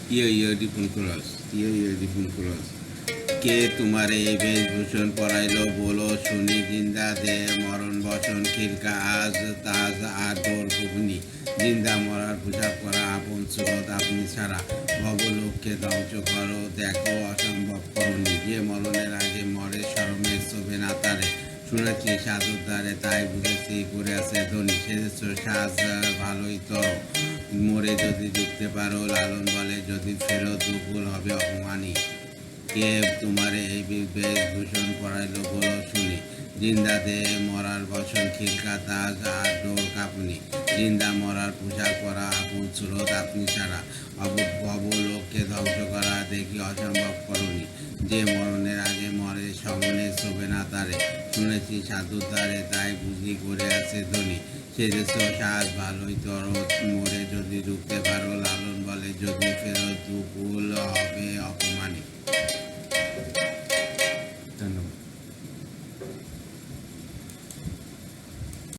ডিফুন cross ডিফুন cross কে তোমারে এই বেশভূষণ পরাইলো বলো শুনি জিন্দা দে মরণ বচন খিলকা আজ তাজ আর দোর ঘুগনি জিন্দা মরার পোশাক পরা আপন সুরত আপনি ছাড়া ভবলোককে ধ্বংস করো দেখো অসম্ভব করুনি যে মরণের আগে মরে শরমে শোভে না তারে শুনেছি সাধুর দ্বারে তাই বুঝেছি করে আছে ধনী সেজেছ সাজ ভালোই তর মরে যদি যুক্তে পারো লালন বলে যদি ফেরো দুপুর হবে অপমানী কে তোমারে এই বেশভূষণ পরাইলো বলো শুনি জিন্দা দে মরার বসন খিলকা তাজ আর ডোর কাপুনি জিন্দা মরার পোশাক পরা আপন স্রোত আপনি ছাড়া অবলোককে ধ্বংস করা দেখি অসম্ভব করুনি যে মরণের আগে মরে সমনে শোভে না তারে শুনেছি সাধুর দ্বারে তাই বুঝি করে আছে ধনী সে দেশ সাজ ভালোই তর মরে যদি ঢুকতে পারো লালন